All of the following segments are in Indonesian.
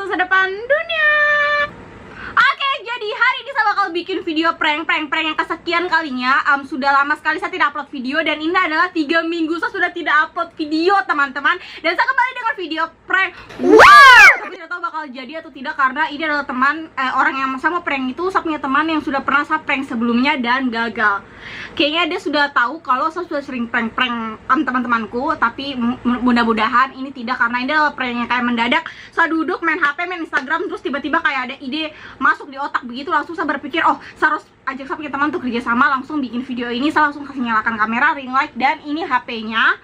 masa depan dunia. Oke, jadi hari ini saya bakal bikin video prank yang kesekian kalinya. Sudah lama sekali saya tidak upload video, dan ini adalah 3 minggu saya sudah tidak upload video, teman-teman. Dan saya kembali dengan video prank. Wow! Tapi tidak tahu bakal jadi atau tidak, karena ini adalah teman orang yang sama prank itu. Saya punya teman yang sudah pernah saya prank sebelumnya dan gagal. Kayaknya dia sudah tahu kalau saya sudah sering prank teman-temanku, tapi mudah-mudahan ini tidak, karena ini adalah prank yang kayak mendadak. Saya duduk main HP, main Instagram, terus tiba-tiba kayak ada ide masuk di otak begitu. Langsung saya berpikir, oh saya harus ajak saya punya teman untuk kerja sama, langsung bikin video ini. Saya langsung kasih nyalakan kamera, ring light, dan ini HP-nya.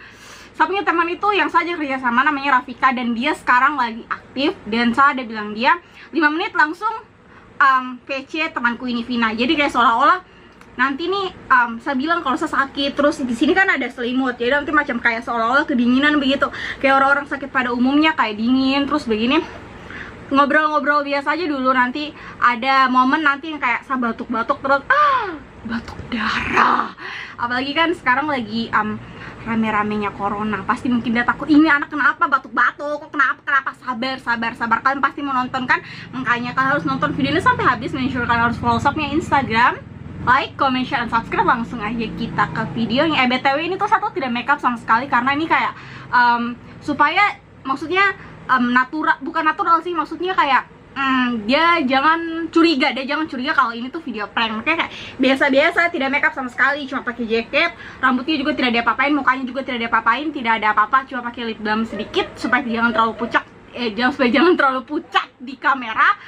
Saya punya teman itu yang saya ajak kerja sama, namanya Rafika, dan dia sekarang lagi aktif. Dan saya ada bilang dia 5 menit langsung PC temanku ini, Vina. Jadi kayak seolah-olah nanti nih saya bilang kalau saya sakit, terus di sini kan ada selimut, jadi nanti macam kayak seolah-olah kedinginan begitu, kayak orang-orang sakit pada umumnya kayak dingin. Terus begini ngobrol-ngobrol biasa aja dulu, nanti ada momen nanti yang kayak saya batuk-batuk terus batuk darah. Apalagi kan sekarang lagi rame-ramenya corona, pasti mungkin dia takut ini anak kenapa batuk-batuk, kok kenapa. Sabar kalian pasti mau nonton kan, makanya kalian harus nonton video ini sampai habis. Make sure kalian harus follow shopnya Instagram, like, comment, share, dan subscribe. Langsung aja kita ke videonya. BTW ini tuh satu tidak makeup sama sekali, karena ini kayak supaya maksudnya natural, bukan natural sih, maksudnya kayak dia jangan curiga kalau ini tuh video prank. Makanya kayak biasa-biasa, tidak makeup sama sekali, cuma pakai jaket, rambutnya juga tidak ada apa-apain, mukanya juga tidak ada apa-apain, tidak ada apa-apa, cuma pakai lip balm sedikit supaya jangan terlalu pucat, jangan terlalu pucat di kamera.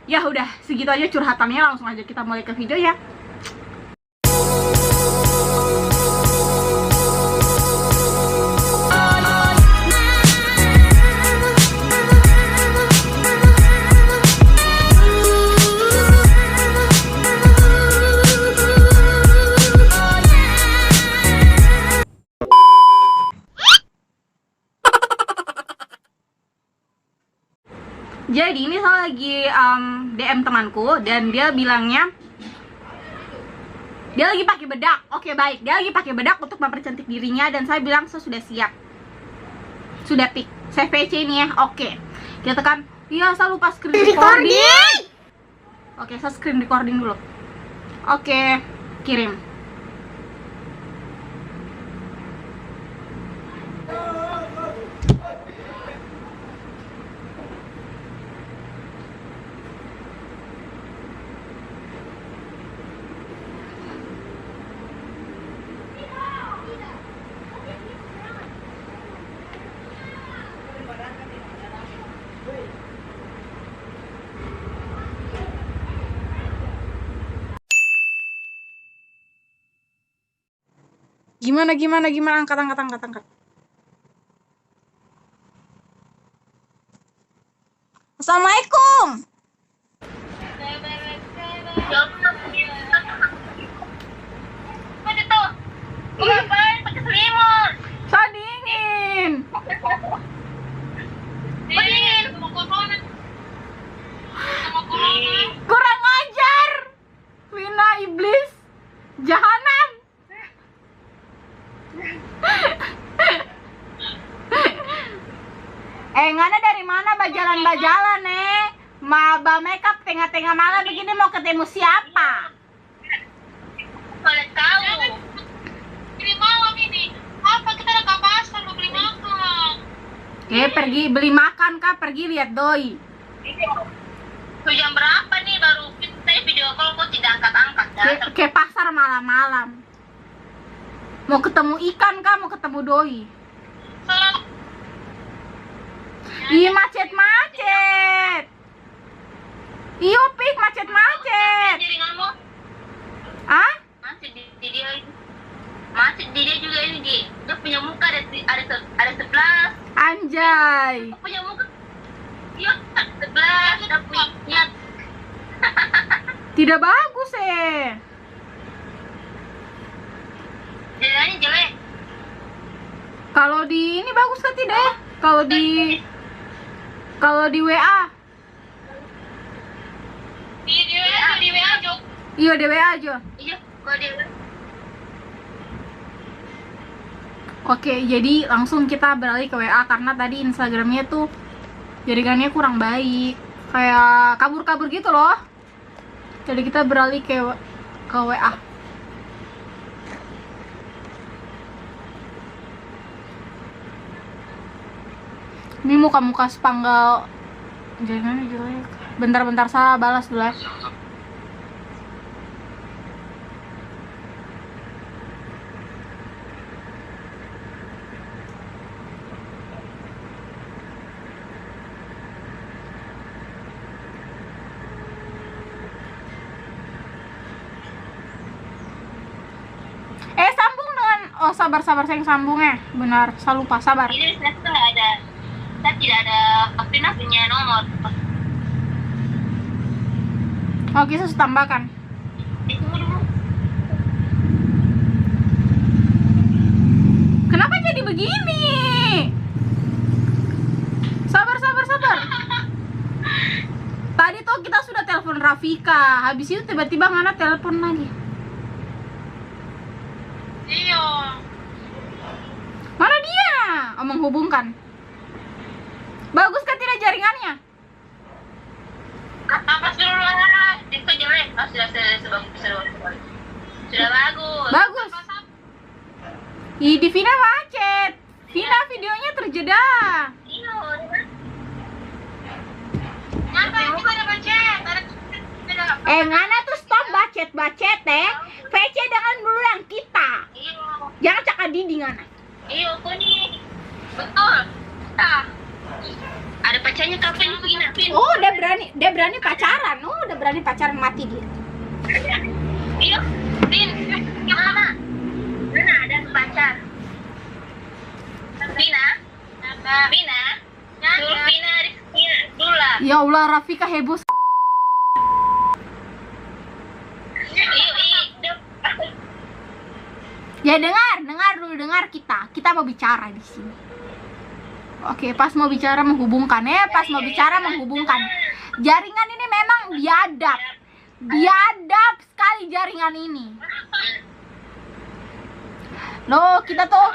Ya udah, segitu aja curhatannya, langsung aja kita mulai ke video ya. Jadi ini saya lagi DM temanku, dan dia bilangnya dia lagi pakai bedak. Oke, baik, dia lagi pakai bedak untuk mempercantik dirinya, dan saya bilang saya sudah siap, sudah pick, saya PC ini ya. Oke, kita tekan. Iya, saya lupa screen recording. Oke, saya screen recording dulu. Oke, kirim. Gimana, angkat. Assalamualaikum. Apa itu? Ngapain pakai selimut? So dingin. Dingin sama corona. Kurang ajar, Vina, iblis, jahanam. Ngana dari mana bajalan Maba makeup tengah-tengah malam begini, mau ketemu siapa? Kalian tahu? Ini malam ini. Apa kita ada ke pasar mau beli makan? Pergi beli makan kah? Pergi lihat doi. Tuh jam berapa nih baru kita video call kok tidak angkat-angkat? Ke pasar malam-malam. Mau ketemu ikan kah? Mau ketemu doi? Ih, macet. Iyo, pik, macet. Jaringanmu? Ah? Macet di dia ini. Macet di dia juga ini dia punya muka ada 11. Anjay. Punya muka. Iya, 11 udah punya niat. Tidak bagus Jalannya jelek. Kalau di ini bagus kan tidak ya? Kalau di WA. Di WA aja. Iya, di WA aja. Iya, kalau di WA. Oke, jadi langsung kita beralih ke WA, karena tadi Instagramnya tuh jaringannya kurang baik, kayak kabur-kabur gitu loh. Jadi kita beralih ke WA. Ini muka-muka spanggal jaringannya jelek. Bentar-bentar saya balas dulu ya. Sambung dengan, oh sabar sayang, sambungnya benar, saya lupa, sabar. Ini saya nggak ada, saya tidak ada Vina punya nomor. Oke, saya tambahkan. Tunggu dulu. Kenapa jadi begini? Sabar. Tadi tuh kita sudah telepon Rafika, habis itu tiba-tiba Ngana telepon lagi. Iya. Mana dia? Oh, menghubungkan. Bagus kan tidak jaringannya? Apa dulu lah? Itu jelek. Oh, sudah bagus. Bagus. Ih, di Vina macet. Vina videonya terjeda. Iya. Nyata kita ada macet. Ngana tuh stop bacet VC dengan dulu yang kita. Iya. Jangan cakap didi Ngana. Iya, aku nih. Betul. Ada pacarnya kapan Vina? Oh, dia berani pacaran. Oh, udah berani pacaran, mati dia. Iya. Vin. Mana ada pacar? Vina? Vina? Suruh Vina dulu lah. Ya Allah, Rafika heboh. Ya dengar kita mau bicara di sini. Oke, pas mau bicara menghubungkan menghubungkan. Jaringan ini memang biadab sekali jaringan ini. Loh, kita tuh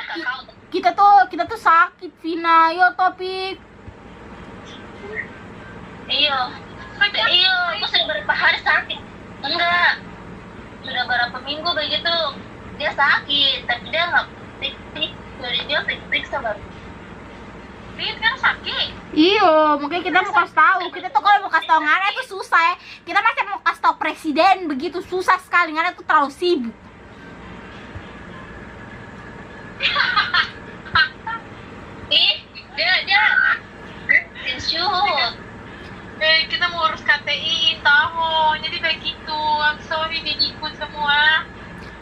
sakit, Vina. Yo, topik. Iya, aku sudah berapa hari sakit. Enggak, sudah berapa minggu begitu. Dia sakit, tapi dia nggak dia periksa baru. Dia kan sakit. Iya, mungkin kita mau kasih tahu. Kita tuh kalau mau kasih tahu Ngana itu susah ya. Kita macam mau kasih tahu presiden begitu susah sekali. Ngana tuh terlalu sibuk. Dia shoot. Kita mau urus KTI tahu. Jadi begitu. I'm sorry dia ikut semua.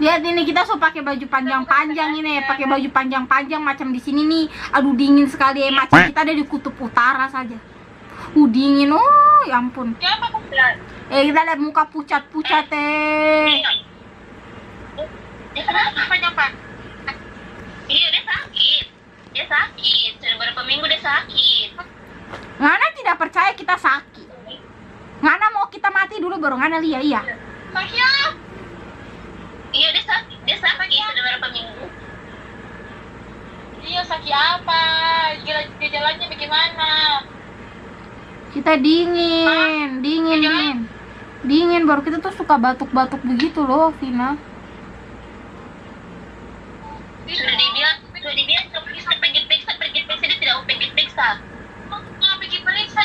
Lihat ini, kita so pakai baju panjang-panjang ini, pakai baju panjang-panjang macam di sini nih. Aduh, dingin sekali ya, macam kita ada di kutub utara saja. Dingin. Oh, ya ampun. Kita lihat muka pucat-pucat Dia kenapa? Iya, dia sakit. Sudah berapa minggu dia sakit. Ngana tidak percaya kita sakit. Ngana mau kita mati dulu baru Ngana lihat. Iya. Sakit. Iya, dia sakit sudah berapa minggu. Iya, sakit apa? Gejalanya bagaimana? Kita dingin baru kita tuh suka batuk-batuk begitu loh, Vina. Sudah dibilang pergi periksa, dia tidak mau pergi periksa.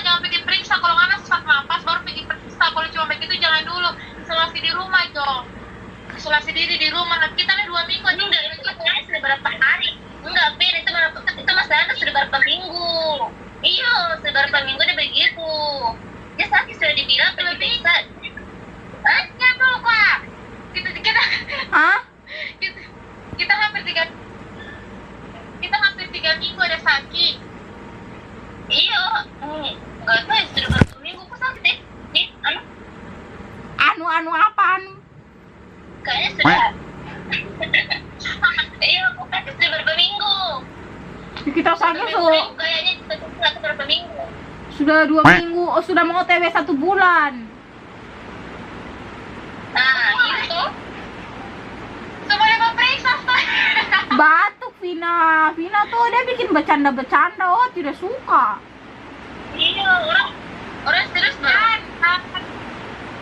Jangan pergi periksa. Kalau nggak sesak nafas baru pergi periksa. Kalau cuma begitu jangan dulu. Isolasi di rumah dong. Isolasi diri di rumah. Nanti kita nih 2 minggu. Enggak, itu sudah berapa hari? Enggak, Pin, itu masalahnya sudah berapa minggu. Iya, sudah berapa minggu dia begitu. Dia sakit sudah dibilang pergi periksa. Tanya dulu, Kak. Kita hampir 3 minggu ada sakit. Iya, nggak tahu sudah berapa minggu kok sakit deh. Anu apa? Kayaknya sudah. Iya, kok sakit sudah berapa minggu? Kita sakit kayaknya sudah berapa minggu? Sudah 2 minggu. Oh, sudah mau OTW 1 bulan. Nah, itu. Semuanya mau periksa. Batuk Vina tuh dia bikin bercanda-bercanda. Oh, tidak suka. Iya, orang serius kan.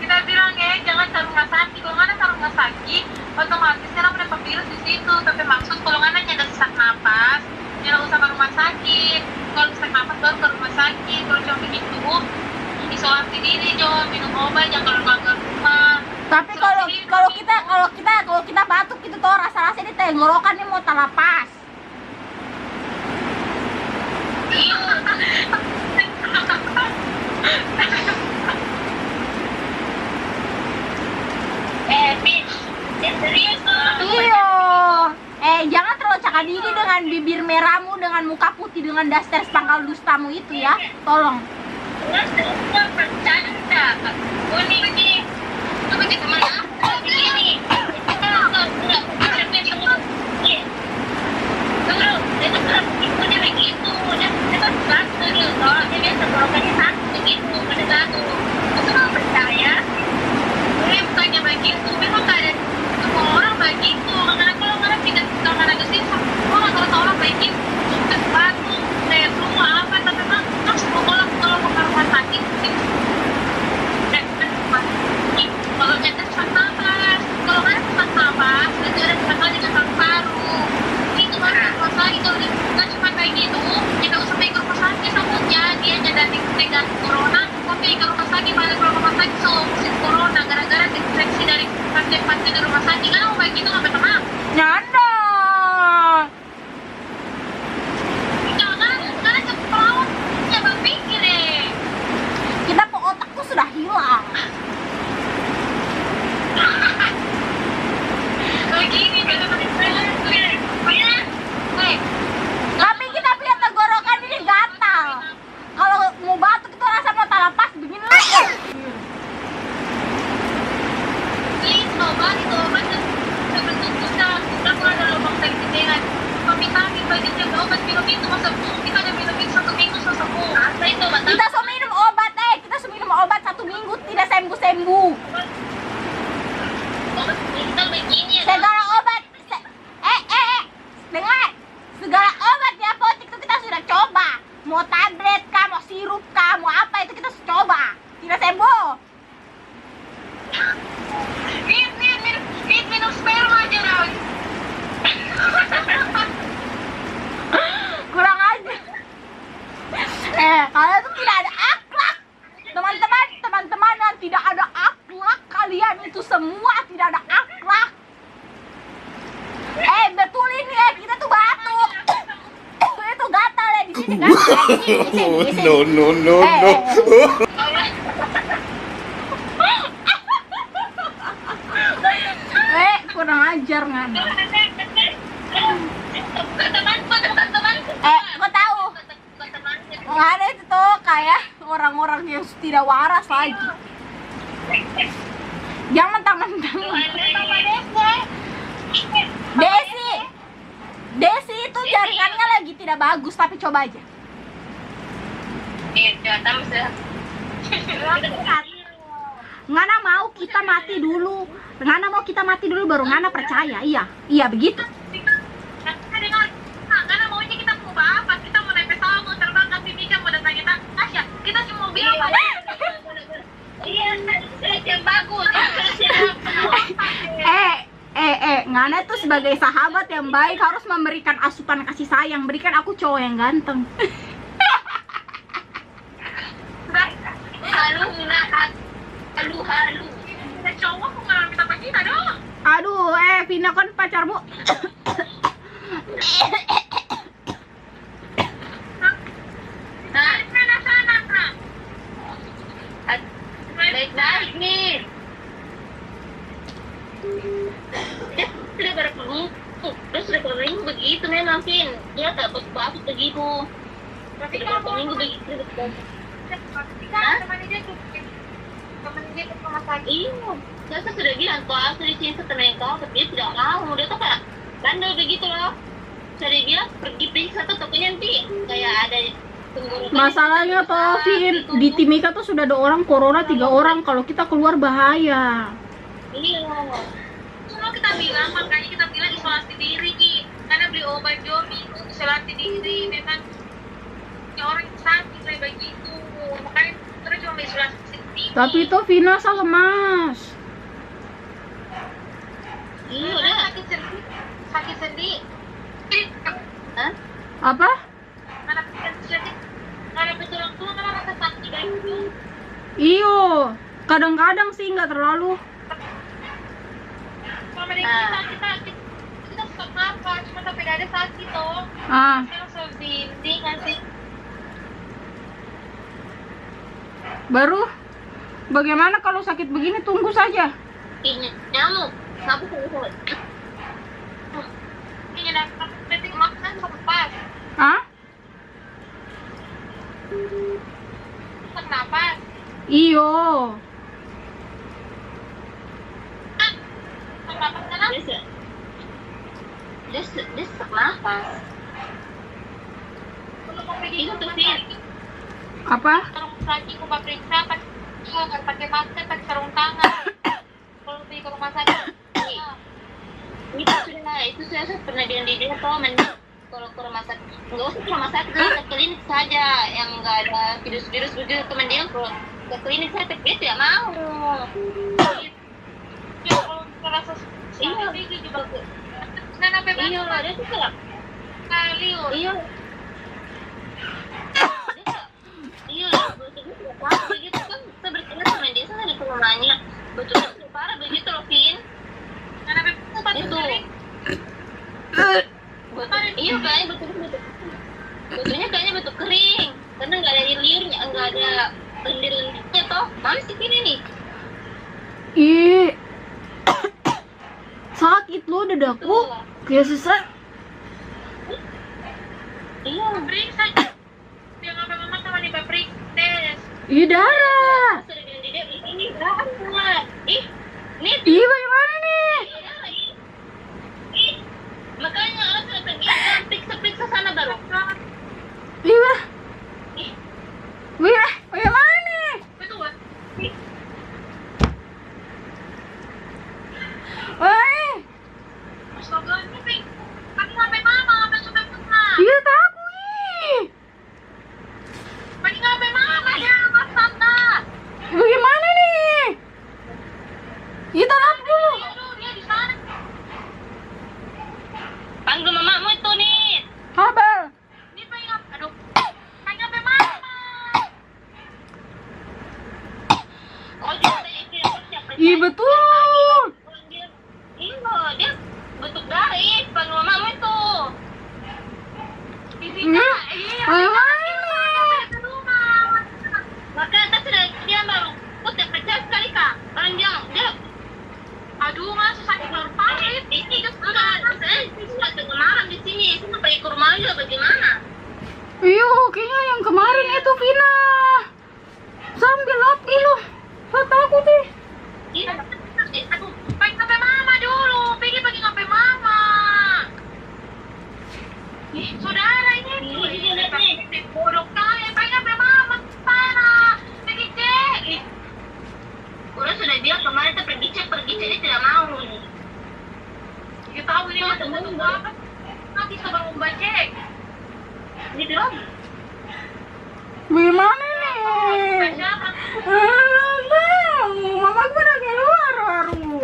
Kita bilang ya jangan ke rumah sakit. Kalau nggak ada rumah sakit, otomatis kan dapat virus di situ. Tapi maksud kalau nggak ada sesak napas, jangan usah ke rumah sakit. Kalau sesak napas baru ke rumah sakit. Kalau cuma begitu, isolasi diri, jangan minum obat, jangan keluar rumah. Tapi kalau kita batuk gitu tuh rasa-rasa di tenggorokan nih mau talapas. Iya. Serius tuh. Iyo. Jangan terlalu cakap diri dengan bibir merahmu, dengan muka putih, dengan daster pangkal dustamu itu ya. Tolong. Nggak bercanda. Kuning nih. Itu begitu mana? Begini. Itu begitu. Dia kan satu dia. Soalnya dia tenggorokannya satu begitu. Pada satu. Aku nggak percaya. Ini bukannya begitu. Memang nggak ada semua orang begitu. Karena kalau nggak tidak kalau ada sisa, gua nggak tahu orang begitu. Batuk, flu apa? Tapi memang kalau mau ke rumah sakit, kalau kita sesak napas, kalau nggak ada sesak napas, nanti ada sesak lagi dengan paru-paru. Itu baru rumah sakit. Kalau kita cuma kayak gitu, kita usah pergi ke rumah sakit. Takutnya dia jadi negatif corona, tapi ke rumah sakit balik ke rumah sakit solusi corona gara-gara diinfeksi dari pasien-pasien di rumah sakit. Kan mau kayak gitu nggak benar? Nyanda. Jangan cepet, ya berpikir deh. Kita po otakku sudah hilang. Begini, Tapi kita lihat tenggorokan ini gatal. Kalau mau batuk itu rasa mau talapas begini lah. itu obat sebentuk kita keluar dari lubang dengan vitamin bagi jaga obat minum itu masa kita ada minum itu 1 minggu sembuh. Apa itu obat? Kita sudah minum obat, kita sudah minum obat 1 minggu tidak sembuh-sembuh. Obat kita begini. Segala obat, dengar, segala obat di apotek itu kita sudah coba. Mau tablet kah, mau sirup kah, mau apa itu kita sudah coba. Tidak sembuh. Minum sperma aja Raul. Kurang aja. Kalian tuh tidak ada akhlak. Teman-teman yang tidak ada akhlak, kalian itu semua tidak ada akhlak. Betul ini ya, kita tuh batuk. Itu gatal ya di sini kan. Di sini. No. Kurang ajar nggak? Kau tahu? Nggak ada itu tuh kayak orang-orang yang tidak waras lagi. Jangan mentang-mentang. Desi itu jaringannya lagi tidak bagus, tapi coba aja. Ngana mau kita mati dulu. Ngana mau kita mati dulu baru Ngana percaya. Iya begitu. Karena maunya kita mau apa? Kita mau naik pesawat, mau terbang ke Timika, mau datangin Tasya. Kita cuma mau bilang iya, yang bagus. Ngana tuh sebagai sahabat yang baik harus memberikan asupan kasih sayang. Berikan aku cowok yang ganteng. Halu. Cowok kok nggak minta kita dong? Aduh, Vina kan pacarmu. Baik-baik nih. Sudah berapa minggu? Terus sudah berapa minggu begitu memang, Vin. Dia tak bagus begitu. Tapi sudah berapa minggu begitu? Teman dia ke rumah sakit. Iya. Saya sudah bilang kau asal di sini teman kau, tapi dia tidak mau. Dia tuh kayak bandel begitu loh. Saya bilang pergi periksa tuh takutnya nanti kayak ada tenggorokan. Masalahnya toh, Vin, di Timika tuh sudah ada orang corona 3 orang. Kalau kita keluar bahaya. Iya. Cuma kita bilang, makanya kita bilang isolasi diri, Ki. Karena beli obat Jomi, isolasi diri, memang ya orang sakit kayak begitu. Tapi itu Vina salah Mas. Iya udah sakit sendi. Hah? Apa? Mana sendi? Mana betul tuh mana rasa sakit kayak gitu? Iyo, kadang-kadang sih nggak terlalu. Kalau kita suka apa? Cuma sampai gak ada sakit toh. Saya langsung dinding kan sih. Baru bagaimana kalau sakit begini tunggu saja. Ini nyamuk. Sabu kulit. Ini nak penting makan sempat. Hah? Kenapa? Iyo. Kenapa kenapa? Dia sesak nafas. Kalau mau pergi itu sih. Apa? Sarung lagi aku periksa pakai masker, pakai sarung tangan. Kalau pergi ke rumah sakit. Itu sudah saya pernah bilang di dia toh kalau ke rumah sakit nggak usah ke rumah sakit, ke klinik saja yang nggak ada virus-virus begitu. Teman dia kalau ke klinik saya dia tidak mau. Ya kalau merasa iya begitu juga. Nah sampai iya lah dia tuh kali iya. Iya begitu kan saya bertanya sama dia saya di rumahnya betul parah begitu loh Vin. Karena itu iya kayaknya betulnya kayaknya betul kering karena nggak ada liurnya, nggak ada lendir-lendirnya toh. Mana sih ini nih? Ih, sakit lo dadaku kayak sesak. Iya periksa dia ngapain mama sama di pabrik tes. Ih, darah. Ini darah. Ih Bagaimana nih? Makanya harus pergi periksa sana baru. Iya. Wih, bagaimana nih? Betul. Woi. Astaga, ini kan sampai mama, sampai mama. Iya tahu ih. Pagi sampai mama ya, Mas Tata. Bagaimana nih? Kita lap dulu. Dia di sana. Panggil mamamu itu nih. Abel. Ini pengen aduh. Pengen sampai mama. Oh, dia Iya betul. Dia bentuk dari panggil mamamu itu. Di sini. Iya. Bagaimana? Maka kita sudah dia baru putih pecah sekali kak. Orang dia aduh mas sakit keluar parit. Ini sudah tengah malam di sini. Saya pergi ke rumah juga bagaimana? Iya, kayaknya yang kemarin itu Vina. Sambil lap dulu. Saya takut deh. Iya. Aduh, pengen sampai mama dulu. Pergi sampai mama. Saudara ini bodoh kali. Pengen sampai mama sana. Pergi cek. Udah sudah bilang kemarin kita pergi cek dia tidak mau. Kita tahu ini masih butuh apa? Nanti coba ngubah cek. Ini belum. Bagaimana nih? Mama gue udah keluar baru.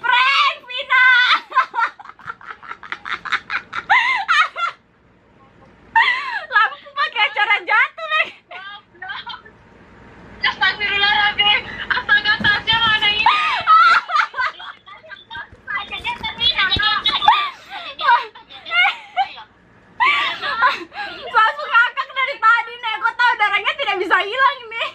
Prank Vina. Lampu pakai acara jatuh lagi. Astagfirullahaladzim. Astaga tasnya mana ini? Langsung ngakak dari tadi nih. Gue tahu darahnya tidak bisa hilang nih.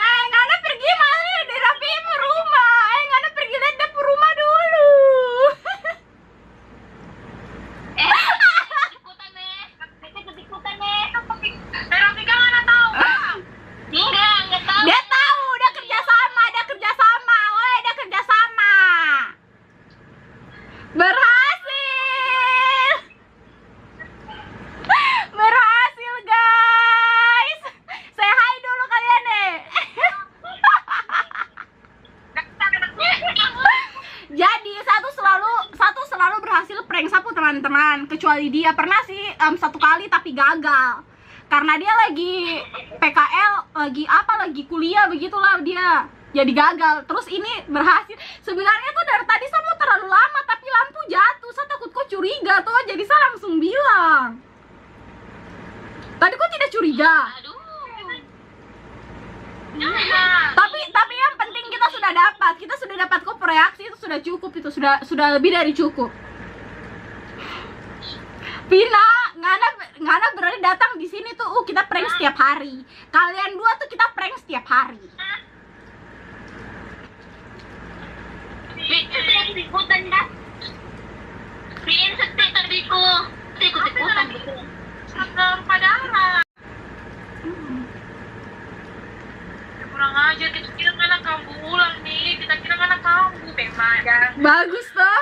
Ngana pergi malah dirapiin rumah. Ngana pergi lihat dapur rumah dulu. Enggak tahu. Dia tahu, dia kerja sama. Woi, dia kerja sama. Berhasil. Berhasil, guys. Say hi dulu kalian deh. Jadi satu selalu berhasil prank sapu teman-teman. Kecuali dia pernah sih satu kali tapi gagal. karena dia lagi PKL, lagi kuliah begitulah dia. Jadi gagal. Terus ini berhasil. Sebenarnya tuh dari tadi saya mau terlalu lama tapi lampu jatuh. Saya takut kok curiga tuh. Jadi saya langsung bilang. Tadi kok tidak curiga? Aduh. Jangan. Tapi yang penting kita sudah dapat. Kita sudah dapat kok reaksi itu sudah cukup, itu sudah lebih dari cukup. Vina, Ngana berani datang di sini tuh. Kita prank setiap hari. Kalian dua tuh kita prank setiap hari. Ikut-ikutan ya. Pin setik tadiku. Ikut-ikutan gitu. Sampai padahal. Kurang aja kita kira anak kambuh ulang nih. Kita kira anak kambuh memang. Bagus toh.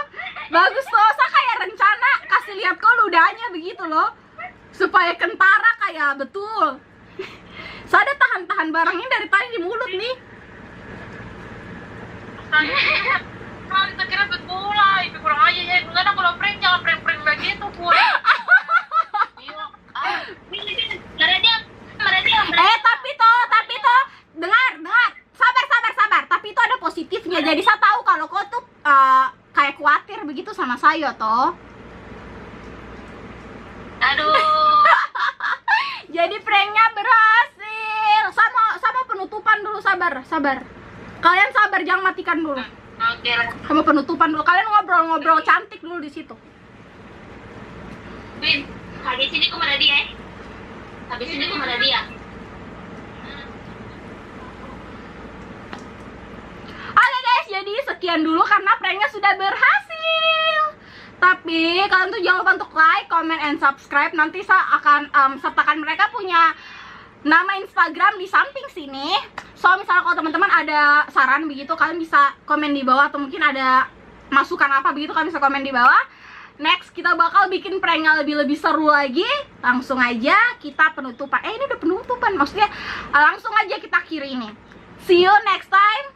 Saya kayak rencana kasih lihat kok ludahnya begitu loh. Supaya kentara kayak betul. Saya ada tahan barangnya dari tadi di mulut nih. Kita kira betul lah, itu kurang aja ya. Enggak ada kalau prank jangan prank begitu pun. Tapi toh, dengar. Sabar. Tapi itu ada positifnya. Jadi saya tahu kalau kau tuh kayak khawatir begitu sama saya toh. Aduh. Jadi pranknya berhasil. Sama penutupan dulu, sabar. Kalian sabar, jangan matikan dulu. Oke lah. Sama penutupan dulu. Kalian ngobrol cantik dulu di situ. Win, habis ini kemana dia? Oke guys, jadi sekian dulu karena pranknya sudah berhasil. Tapi kalian tuh jangan lupa untuk like, comment, and subscribe. Nanti saya akan sertakan mereka punya nama Instagram di samping sini. So misalnya kalau teman-teman ada saran begitu, kalian bisa komen di bawah. Atau mungkin ada masukan apa begitu, kalian bisa komen di bawah. Next kita bakal bikin prank yang lebih seru lagi. Langsung aja kita penutupan. Ini udah penutupan, maksudnya langsung aja kita akhiri ini. See you next time.